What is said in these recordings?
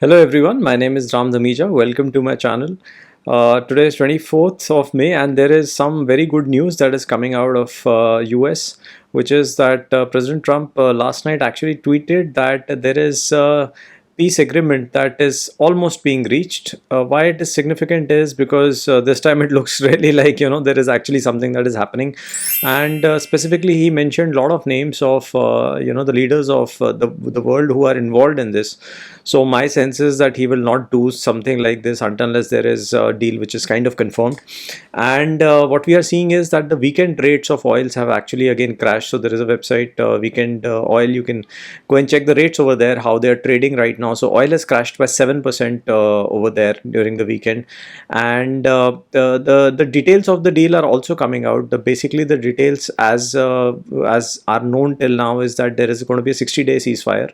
Hello everyone, my name is Ramaraodhamija. Welcome to my channel. Today is 24th of May and there is some very good news that is coming out of US, which is that President Trump last night actually tweeted that there is peace agreement that is almost being reached. Why it is significant is because this time it looks really like there is actually something that is happening, and specifically he mentioned a lot of names of the leaders of the world who are involved in this. So my sense is that he will not do something like this unless there is a deal which is kind of confirmed. And what we are seeing is that the weekend rates of oils have actually again crashed. So there is a website, weekend oil. You can go and check the rates over there, how they are trading right now. So oil has crashed by 7% over there during the weekend, and the details of the deal are also coming out. Basically the details as are known till now is that there is going to be a 60-day ceasefire,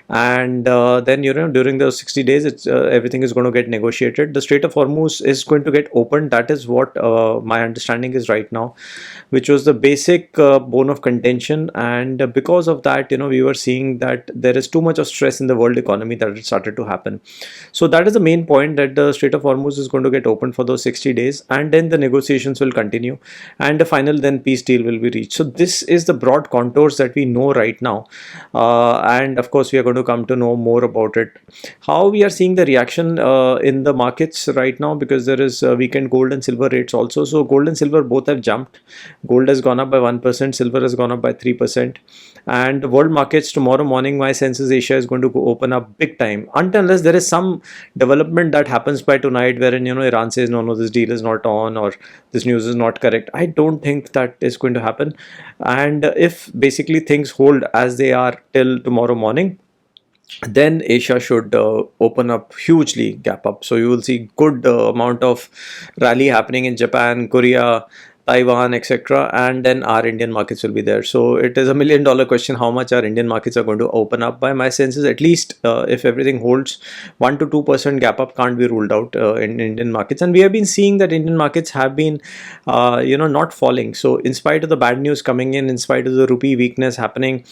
and then during those 60 days it's everything is going to get negotiated. The Strait of Hormuz is going to get opened. That is what my understanding is right now, which was the basic bone of contention. And because of that, we were seeing that there is too much of stress in the world economy that it started to happen. So that is the main point, that the Strait of Hormuz is going to get opened for those 60 days, and then the negotiations will continue, and the final then peace deal will be reached. So this is the broad contours that we know right now, and of course we are going to come to know more about it. How we are seeing the reaction in the markets right now, because there is weekend gold and silver rates also. So gold and silver both have jumped. Gold has gone up by 1%, silver has gone up by 3%. And the world markets tomorrow morning, my sense is Asia is going to go open up big time, unless there is some development that happens by tonight wherein Iran says no, this deal is not on, or this news is not correct. I don't think that is going to happen. And if basically things hold as they are till tomorrow morning, then Asia should open up hugely, gap up. So you will see good amount of rally happening in Japan, Korea, Taiwan, etc. And then our Indian markets will be there. So it is a $1 million question how much our Indian markets are going to open up by. My sense is at least if everything holds, 1 to 2% gap up can't be ruled out in Indian markets. And we have been seeing that Indian markets have been not falling. So in spite of the bad news coming in spite of the rupee weakness happening,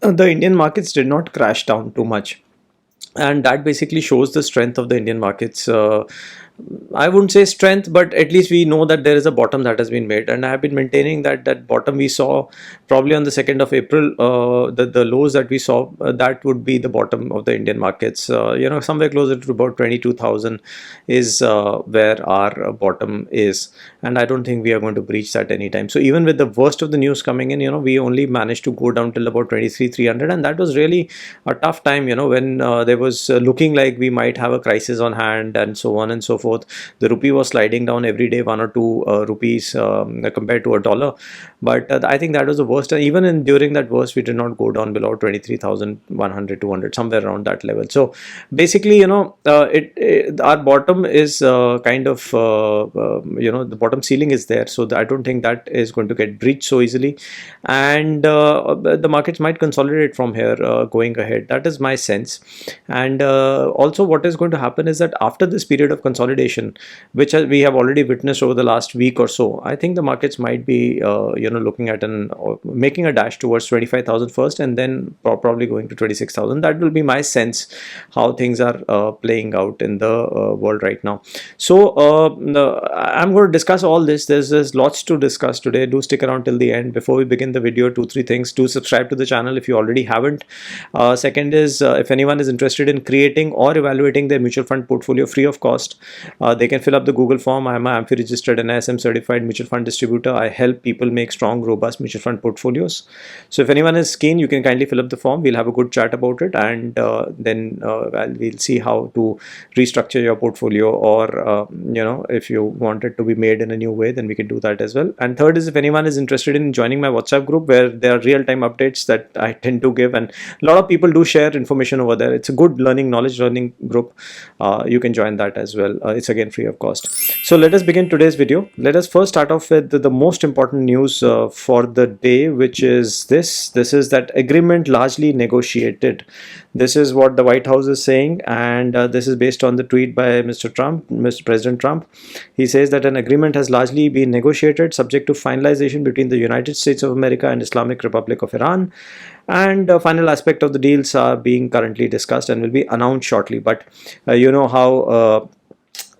the Indian markets did not crash down too much, and that basically shows the strength of the Indian markets. I wouldn't say strength, but at least we know that there is a bottom that has been made, and I have been maintaining that bottom we saw probably on the 2nd of April, the lows that we saw, that would be the bottom of the Indian markets. Somewhere closer to about 22,000 is where our bottom is, and I don't think we are going to breach that anytime. So even with the worst of the news coming in, we only managed to go down till about 23,300, and that was really a tough time, when there was looking like we might have a crisis on hand, and so on and so forth. The rupee was sliding down every day 1 or 2 rupees compared to a dollar, but I think that was the worst. And even during that worst, we did not go down below 23,100, 200, somewhere around that level. So basically, our bottom is kind of the bottom ceiling is there. So I don't think that is going to get breached so easily, and the markets might consolidate from here going ahead. That is my sense. And also what is going to happen is that after this period of consolidation, which we have already witnessed over the last week or so, I think the markets might be looking at making a dash towards 25,000 first, and then probably going to 26,000. That will be my sense how things are playing out in the world right now. So I'm going to discuss all this. There's lots to discuss today. Do stick around till the end. Before we begin the video, 2-3 things. Do subscribe to the channel if you already haven't. Second is, if anyone is interested in creating or evaluating their mutual fund portfolio free of cost, they can fill up the Google form. I am a AMFI registered and NASM certified mutual fund distributor. I help people make strong, robust mutual fund portfolios. So if anyone is keen, you can kindly fill up the form. We'll have a good chat about it, and then we'll see how to restructure your portfolio, or if you want it to be made in a new way, then we can do that as well. And third is, if anyone is interested in joining my WhatsApp group, where there are real-time updates that I tend to give, and a lot of people do share information over there. It's a good knowledge learning group. You can join that as well. it's again free of cost. So let us begin today's video. Let us first start off with the most important news for the day, which is this. This is that agreement largely negotiated. This is what the White House is saying, and this is based on the tweet by Mr. President Trump. He says that an agreement has largely been negotiated, subject to finalization between the United States of America and Islamic Republic of Iran, and final aspect of the deals are being currently discussed and will be announced shortly. But you know how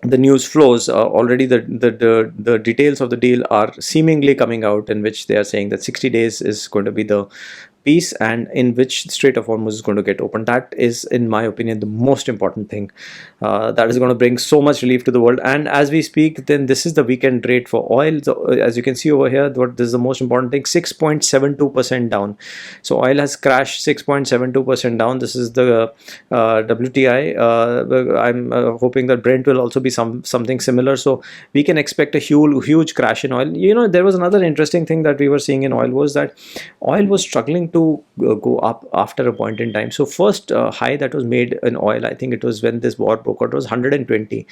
the news flows. Already the details of the deal are seemingly coming out, in which they are saying that 60 days is going to be the peace, and in which the Strait of Hormuz is going to get opened. That is, in my opinion, the most important thing. That is going to bring so much relief to the world. And as we speak, then this is the weekend rate for oil. So, as you can see over here, this is the most important thing: 6.72% down. So oil has crashed 6.72% down. This is the WTI. I'm hoping that Brent will also be something similar. So we can expect a huge crash in oil. You know, there was another interesting thing that we were seeing in oil, was that oil was struggling to go up after a point in time. So first high that was made in oil, I think it was when this war broke out, was 120.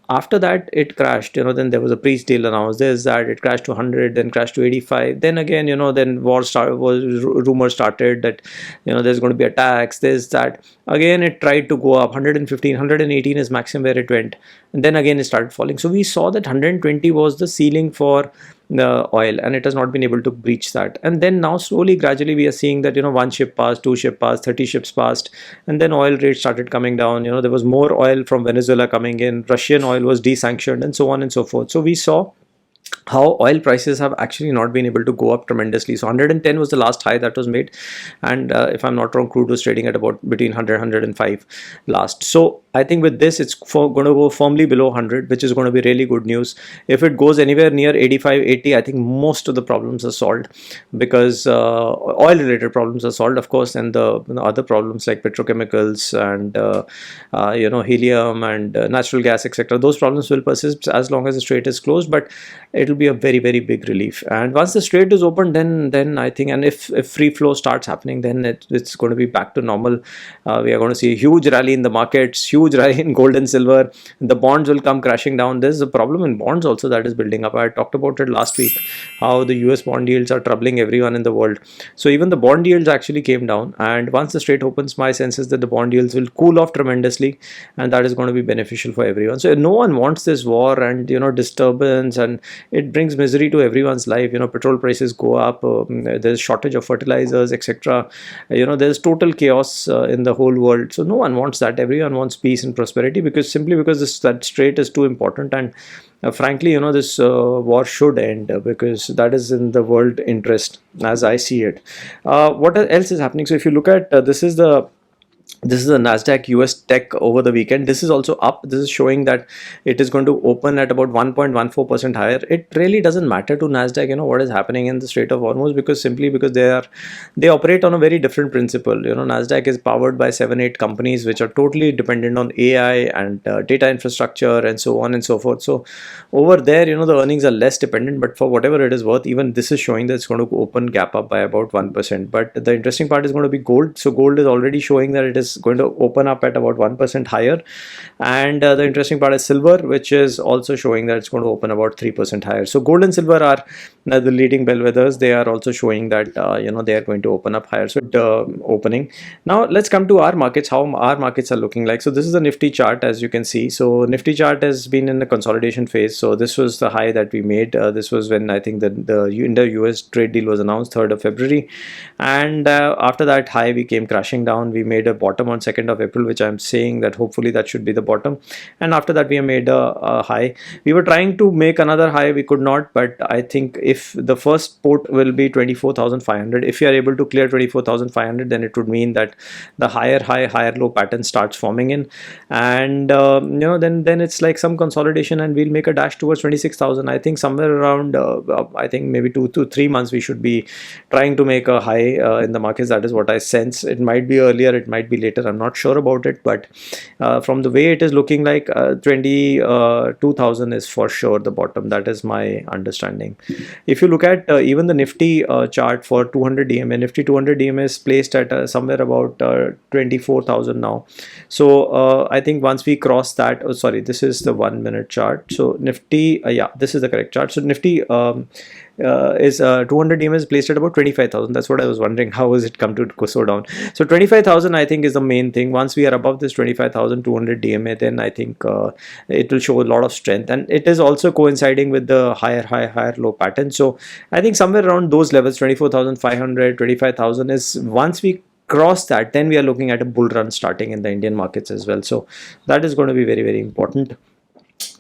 After that it crashed. You know, then there was a peace deal announced, there's that, it crashed to 100, then crashed to 85, then again, you know, then rumors started that, you know, there's going to be attacks, there's that, again it tried to go up 115, 118 is maximum where it went, and then again it started falling. So we saw that 120 was the ceiling for the oil, and it has not been able to breach that. And then now slowly gradually we are seeing that, you know, 1 ship passed, 2 ship passed, 30 ships passed, and then oil rates started coming down. You know, there was more oil from Venezuela coming in, Russian oil was desanctioned, and so on and so forth. So we saw how oil prices have actually not been able to go up tremendously. So 110 was the last high that was made, and if I'm not wrong, crude was trading at about between 100 105 last. So I think with this, it's going to go firmly below 100, which is going to be really good news. If it goes anywhere near 85 80, I think most of the problems are solved, because oil related problems are solved, of course, and the other problems like petrochemicals and you know, helium and natural gas, etc., those problems will persist as long as the Strait is closed, but it'll be a very big relief. And once the Strait is open, then I think, and if free flow starts happening, then it's going to be back to normal. We are going to see a huge rally in the markets, huge rally in gold and silver. The bonds will come crashing down. There's a problem in bonds also that is building up. I talked about it last week, how the US bond yields are troubling everyone in the world. So even the bond yields actually came down, and once the Strait opens, my sense is that the bond yields will cool off tremendously, and that is going to be beneficial for everyone. So no one wants this war and, you know, disturbance, and it brings misery to everyone's life. You know, petrol prices go up, there's shortage of fertilizers, etc. You know, there's total chaos in the whole world. So no one wants that. Everyone wants peace and prosperity, because simply because that Strait is too important. And frankly, you know, this war should end, because that is in the world interest as I see it. What else is happening? So if you look at this is the NASDAQ US Tech over the weekend. This is also up. This is showing that it is going to open at about 1.14% higher. It really doesn't matter to NASDAQ, you know, what is happening in the Strait of Hormuz, because simply because they operate on a very different principle. You know, NASDAQ is powered by 7-8 companies which are totally dependent on AI and data infrastructure and so on and so forth. So over there, you know, the earnings are less dependent, but for whatever it is worth, even this is showing that it's going to open gap up by about 1%. But the interesting part is going to be gold. So gold is already showing that it is going to open up at about 1% higher, and the interesting part is silver, which is also showing that it's going to open about 3% higher. So gold and silver are the leading bellwethers. They are also showing that you know, they are going to open up higher. So opening. Now let's come to our markets, how our markets are looking like. So this is the Nifty chart, as you can see. So Nifty chart has been in the consolidation phase. So this was the high that we made. This was when I think that the US trade deal was announced, 3rd of February, and after that high we came crashing down. We made a bottom on 2nd of April, which I'm saying that hopefully that should be the bottom, and after that we made a high. We were trying to make another high, we could not, but I think if the first support will be 24,500, if you are able to clear 24,500, then it would mean that the higher high higher low pattern starts forming in, and you know, then it's like some consolidation, and we'll make a dash towards 26,000. I think somewhere around I think maybe 2 to 3 months we should be trying to make a high in the markets. That is what I sense. It might be earlier, it might be indicator. I'm not sure about it, but from the way it is looking like, 22,000 is for sure the bottom. That is my understanding. If you look at even the Nifty chart for 200 DMA, Nifty 200 DMA is placed at somewhere about 24,000 now. So I think once we cross that, oh sorry, this is the 1 minute chart. So Nifty, yeah, this is the correct chart. So Nifty is 200 DMA is placed at about 25,000. That's what I was wondering. How has it come to go so down? So 25,000 I think is the main thing. Once we are above this 25,200 DMA, then I think it will show a lot of strength, and it is also coinciding with the higher high, higher low pattern. So I think somewhere around those levels, 24,500, 25,000 is, once we cross that, then we are looking at a bull run starting in the Indian markets as well. So that is going to be very, very important.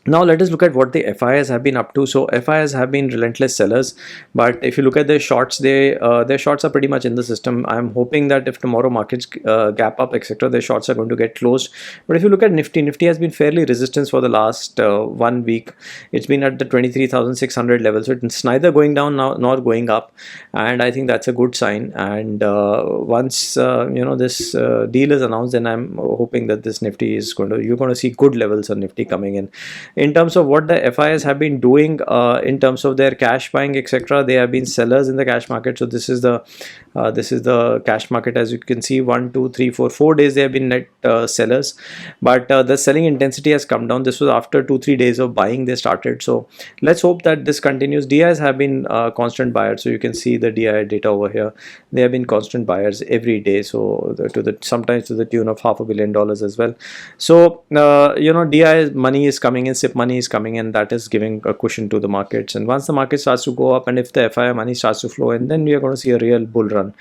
Now let us look at what the FIIs have been up to. So FIIs have been relentless sellers, but if you look at their shorts, their shorts are pretty much in the system. I'm hoping that if tomorrow markets gap up, etc., their shorts are going to get closed. But if you look at Nifty, Nifty has been fairly resistance for the last 1 week. It's been at the 23,600 level, so it's neither going down now nor going up, and I think that's a good sign. And once this deal is announced, then I'm hoping that this Nifty is you're going to see good levels of Nifty coming in. In terms of what the FIIs have been doing in terms of their cash buying, etc., they have been sellers in the cash market. So this is the cash market. As you can see, 1 2 3 4 4 days they have been net sellers, but the selling intensity has come down. This was after 2-3 days of buying they started. So let's hope that this continues. DIIs have been constant buyers. So you can see the DII data over here. They have been constant buyers every day. So sometimes to the tune of $500 million as well. So DII money is coming in, SIP money is coming in, that is giving a cushion to the markets. And once the market starts to go up, and if the FII money starts to flow in, then we are going to see a real bull run.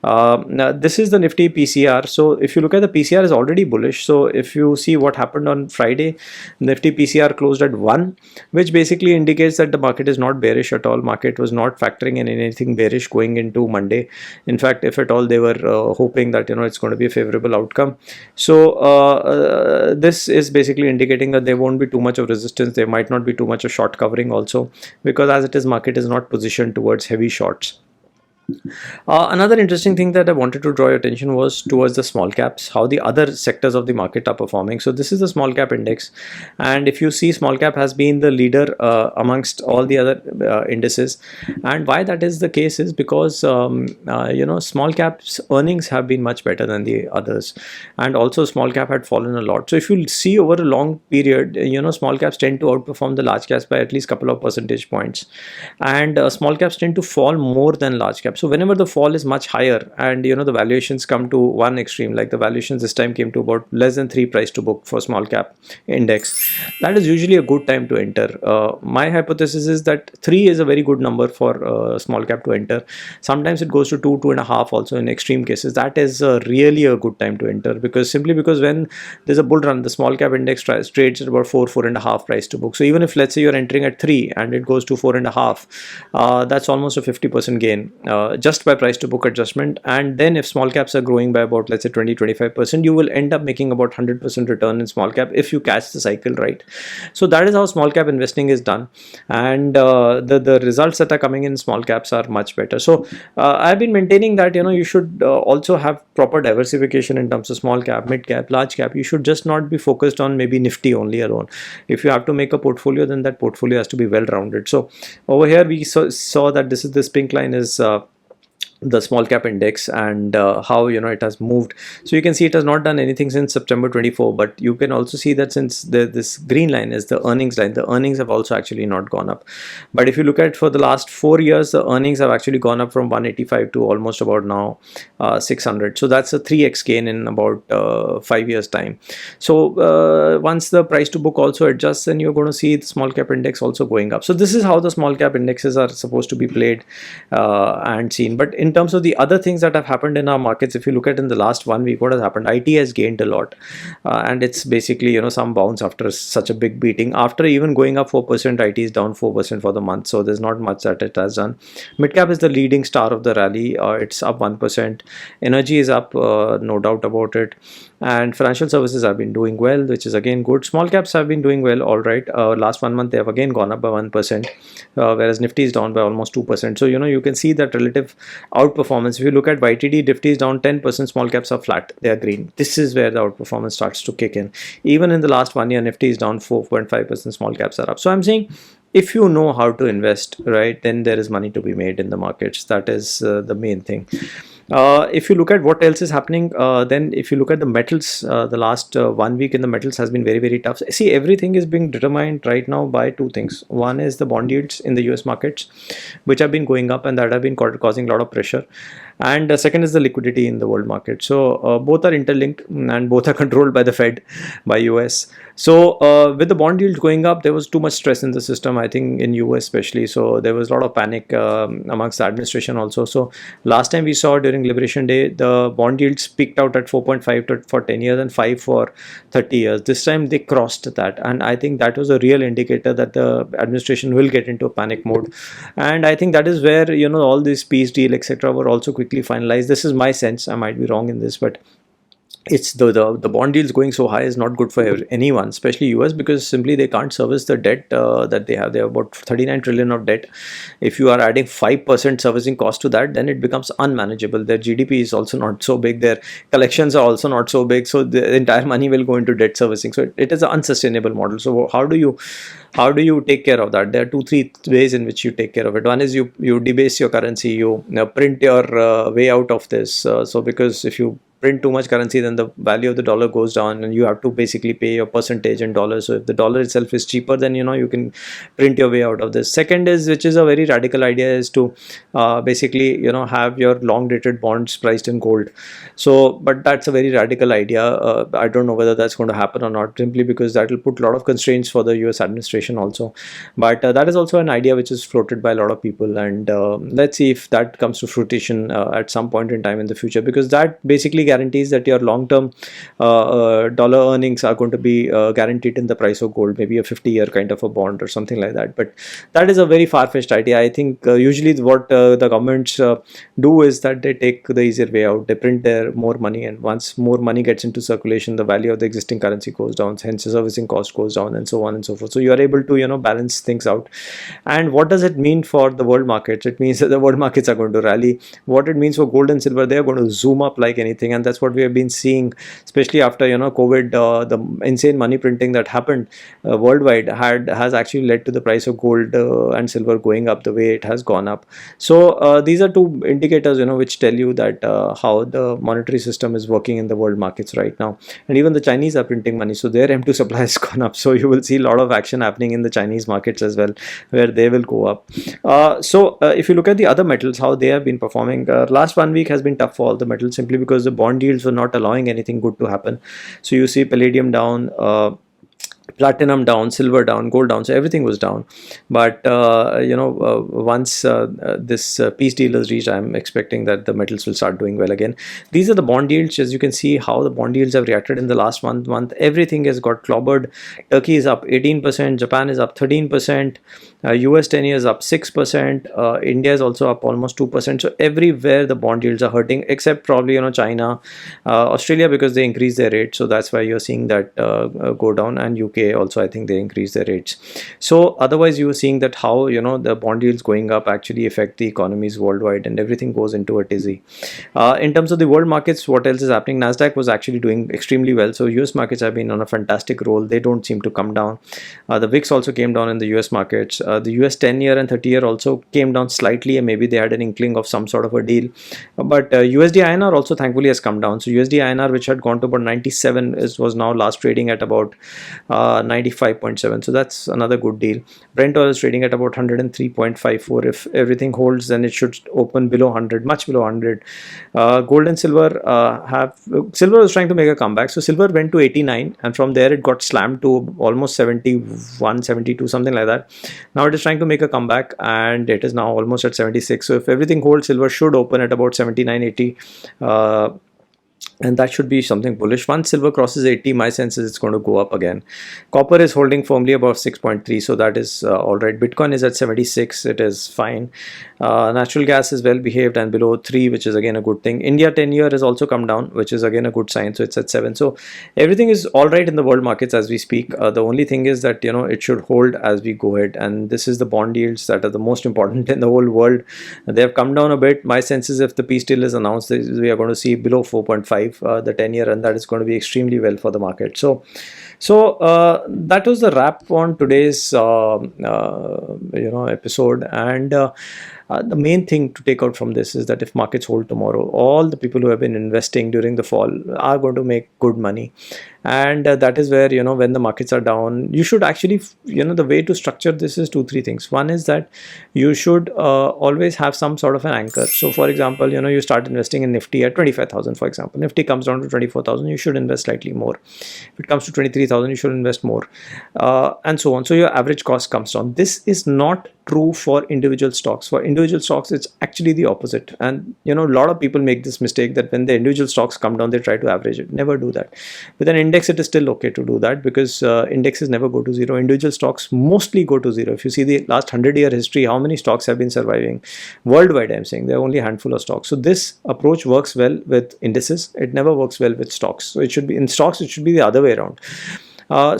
Now this is the Nifty PCR. So if you look at the PCR, is already bullish. So if you see what happened on Friday, Nifty PCR closed at 1, which basically indicates that the market is not bearish at all. Market was not factoring in anything bearish going into Monday. In fact, if at all, they were hoping that it's going to be a favorable outcome. So this is basically indicating that there won't be too much of resistance. There might not be too much of short covering also, because as it is, market is not positioned towards heavy shorts. Another interesting thing that I wanted to draw your attention was towards the small caps, how the other sectors of the market are performing. So this is the small cap index, and if you see, small cap has been the leader amongst all the other indices. And why that is the case is because small caps earnings have been much better than the others, and also small cap had fallen a lot. So if you see over a long period, small caps tend to outperform the large caps by at least couple of percentage points, and small caps tend to fall more than large caps. So whenever the fall is much higher, and the valuations come to one extreme, like the valuations this time came to about less than 3 price to book for small cap index, that is usually a good time to enter. My hypothesis is that 3 is a very good number for small cap to enter. Sometimes it goes to 2, 2.5 also in extreme cases. That is really a good time to enter, because when there's a bull run, the small cap index trades at about 4, 4.5 price to book. So even if, let's say, you're entering at 3 and it goes to 4.5, that's almost a 50% gain just by price to book adjustment. And then if small caps are growing by about, let's say, 20-25%, you will end up making about 100% return in small cap if you catch the cycle right. So that is how small cap investing is done, and the results that are coming in small caps are much better. So I've been maintaining that you should also have proper diversification in terms of small cap, mid cap, large cap. You should just not be focused on maybe Nifty only alone. If you have to make a portfolio, then that portfolio has to be well rounded. So over here we saw that this pink line is the small cap index, and how it has moved. So you can see it has not done anything since September 24, but you can also see that since this green line is the earnings line, the earnings have also actually not gone up. But if you look at for the last 4 years, the earnings have actually gone up from 185 to almost about now 600. So that's a 3x gain in about 5 years time. So once the price to book also adjusts, then you're going to see the small cap index also going up. So this is how the small cap indexes are supposed to be played and seen. But in terms of the other things that have happened in our markets, if you look at in the last 1 week, what has happened? IT has gained a lot, and it's basically some bounce after such a big beating. After even going up 4%, IT is down 4% for the month, so there's not much that it has done. Midcap is the leading star of the rally. It's up 1%. Energy is up, no doubt about it. And financial services have been doing well, which is again good. Small caps have been doing well, all right. Last 1 month they have again gone up by 1%, whereas Nifty is down by almost 2%. So you can see that relative outperformance. If you look at YTD, Nifty is down 10%, small caps are flat, they are green. This is where the outperformance starts to kick in. Even in the last 1 year, Nifty is down 4.5%, small caps are up. So I'm saying, if you know how to invest, right, then there is money to be made in the markets. That is the main thing. If you look at what else is happening, then if you look at the metals, the last 1 week in the metals has been very, very tough. See, everything is being determined right now by two things. One is the bond yields in the US markets, which have been going up and that have been causing a lot of pressure. And second is the liquidity in the world market. So both are interlinked and both are controlled by the Fed, by US. So with the bond yields going up, there was too much stress in the system, I think in US especially. So there was a lot of panic amongst the administration also. So last time we saw during Liberation Day, the bond yields peaked out at 4.5 for 10 years and 5 for 30 years. This time they crossed that. And I think that was a real indicator that the administration will get into a panic mode. And I think that is where, you know, all these peace deal, etc. were also quickly finalized. This is my sense. I might be wrong in this, but it's the bond yields going so high is not good for anyone, especially US, because simply they can't service the debt that they have. They have about 39 trillion of debt. If you are adding 5% servicing cost to that, then it becomes unmanageable. Their GDP is also not so big. Their collections are also not so big. So the entire money will go into debt servicing. So it is an unsustainable model. So how do you take care of that? There are 2-3 ways in which you take care of it. One is you debase your currency, you print your way out of this. So because if you print too much currency, then the value of the dollar goes down and you have to basically pay your percentage in dollars. So if the dollar itself is cheaper, then you can print your way out of this. Second is, which is a very radical idea, is to basically have your long dated bonds priced in gold. So but that's a very radical idea. I don't know whether that's going to happen or not, simply because that will put a lot of constraints for the US administration also. But that is also an idea which is floated by a lot of people, and let's see if that comes to fruition at some point in time in the future, because that basically guarantees that your long-term dollar earnings are going to be guaranteed in the price of gold, maybe a 50-year kind of a bond or something like that. But that is a very far-fetched idea. I think usually what the governments do is that they take the easier way out. They print their more money, and once more money gets into circulation, the value of the existing currency goes down, hence the servicing cost goes down, and so on and so forth. So you are able to balance things out. And what does it mean for the world markets? It means that the world markets are going to rally. What it means for gold and silver, they are going to zoom up like anything. And that's what we have been seeing, especially after COVID. The insane money printing that happened worldwide has actually led to the price of gold and silver going up the way it has gone up. So these are two indicators which tell you that how the monetary system is working in the world markets right now. And even the Chinese are printing money, so their M2 supply has gone up. So you will see a lot of action happening in the Chinese markets as well, where they will go up. So if you look at the other metals, how they have been performing, last 1 week has been tough for all the metals, simply because the bond yields were not allowing anything good to happen. So you see palladium down, platinum down, silver down, gold down, so everything was down. But once this peace deal is reached, I'm expecting that the metals will start doing well again. These are the bond yields. As you can see how the bond yields have reacted in the last month. Everything has got clobbered. Turkey is up 18%, Japan is up 13%, USDINR is up 6%, India is also up almost 2%. So everywhere the bond yields are hurting, except probably China, Australia, because they increased their rate, so that's why you're seeing that go down, and UK also, I think they increased their rates. So otherwise you are seeing that how the bond yields going up actually affect the economies worldwide, and everything goes into a tizzy. In terms of the world markets, what else is happening? NASDAQ was actually doing extremely well, so US markets have been on a fantastic roll. They don't seem to come down. The VIX also came down in the US markets. The US 10-year and 30-year also came down slightly, and maybe they had an inkling of some sort of a deal. But USDINR also thankfully has come down. So USDINR, which had gone to about 97, was now last trading at about 95.7. So that's another good deal. Brent oil is trading at about 103.54. If everything holds, then it should open below 100, much below 100. Gold and silver silver was trying to make a comeback. So silver went to 89, and from there it got slammed to almost 71, 72, something like that. Now it is trying to make a comeback, and it is now almost at 76. So if everything holds, silver should open at about 79, 80. and that should be something bullish. Once silver crosses 80, my sense is it's going to go up again. Copper is holding firmly above 6.3, so that is all right. Bitcoin is at 76, it is fine. Natural gas is well behaved and below 3, which is again a good thing. India 10-year has also come down, which is again a good sign, so it's at 7. So everything is all right in the world markets as we speak. The only thing is that it should hold as we go ahead, and this is the bond yields that are the most important in the whole world. They have come down a bit. My sense is if the peace deal is announced, we are going to see below 4.5. The 10-year, and that is going to be extremely well for the market. So that was the wrap on today's episode, and the main thing to take out from this is that if markets hold tomorrow, all the people who have been investing during the fall are going to make good money. And that is where, when the markets are down, you should actually, the way to structure this is 2-3 things. One is that you should always have some sort of an anchor. So for example, you start investing in Nifty at 25,000, for example. Nifty comes down to 24,000, you should invest slightly more. If it comes to 23,000, you should invest more, and so on. So your average cost comes down. This is not true for individual stocks. For individual stocks, it's actually the opposite. And a lot of people make this mistake that when the individual stocks come down, they try to average it. Never do that. With an index, it is still okay to do that, because indexes never go to zero. Individual stocks mostly go to zero. If you see the last 100-year history, how many stocks have been surviving worldwide? I'm saying there are only a handful of stocks. So this approach works well with indices. It never works well with stocks. So it should be in stocks, it should be the other way around.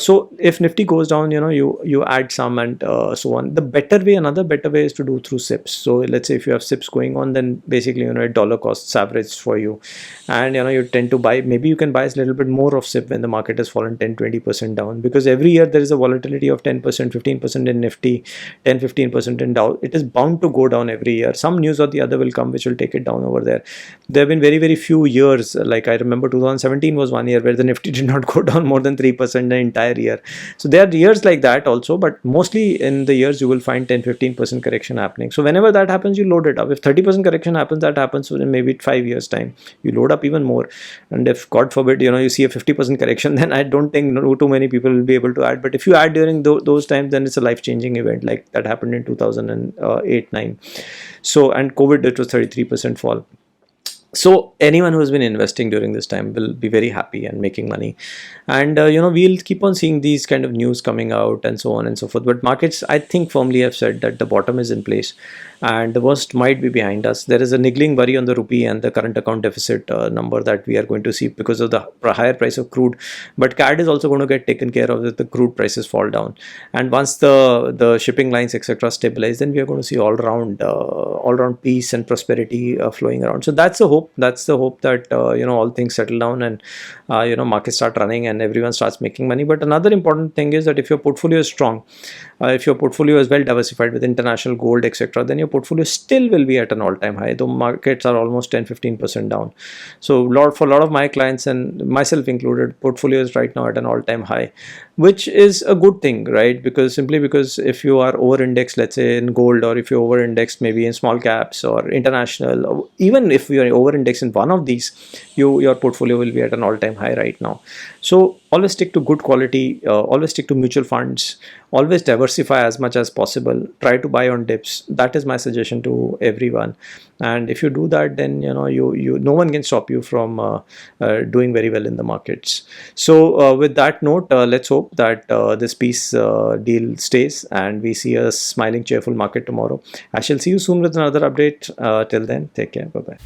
So if Nifty goes down, you add some, and so on. Another better way is to do through SIPs. So let's say if you have SIPs going on, then basically a dollar costs average for you, and you tend to buy. Maybe you can buy a little bit more of SIP when the market has fallen 10-20% down, because every year there is a volatility of 10%, 15% in Nifty, 10-15% in Dow. It is bound to go down every year. Some news or the other will come which will take it down over there. There have been very, very few years, like I remember 2017 was one year where the Nifty did not go down more than 3% entire year. So there are years like that also, but mostly in the years you will find 10-15% correction happening. So whenever that happens, you load it up. If 30% correction happens, that happens within maybe 5 years time, you load up even more. And if God forbid you see a 50% correction, then I don't think too many people will be able to add. But if you add during those times, then it's a life-changing event, like that happened in 2008-9. So, and COVID, it was 33% fall. So anyone who has been investing during this time will be very happy and making money. And we'll keep on seeing these kind of news coming out and so on and so forth. But markets, I think, firmly have said that the bottom is in place and the worst might be behind us. There is a niggling worry on the rupee and the current account deficit number that we are going to see because of the higher price of crude. But CAD is also going to get taken care of if the crude prices fall down. And once the shipping lines, etc., stabilize, then we are going to see all round peace and prosperity flowing around. So that's the hope. That's the hope that all things settle down and markets start running and everyone starts making money. But another important thing is that if your portfolio is strong, if your portfolio is well diversified with international gold, etc., then your portfolio still will be at an all-time high, though markets are almost 10-15% down. So for a lot of my clients and myself included, portfolio is right now at an all-time high, which is a good thing, right? Because if you are over-indexed, let's say in gold, or if you're over-indexed maybe in small caps or international, or even if you are over-indexed in one of these, your portfolio will be at an all-time high right now. So always stick to good quality, always stick to mutual funds, always diversify as much as possible, try to buy on dips. That is my suggestion to everyone. And if you do that, then no one can stop you from doing very well in the markets. So with that note, let's hope that this peace deal stays and we see a smiling, cheerful market tomorrow. I shall see you soon with another update. Till then, take care. Bye bye.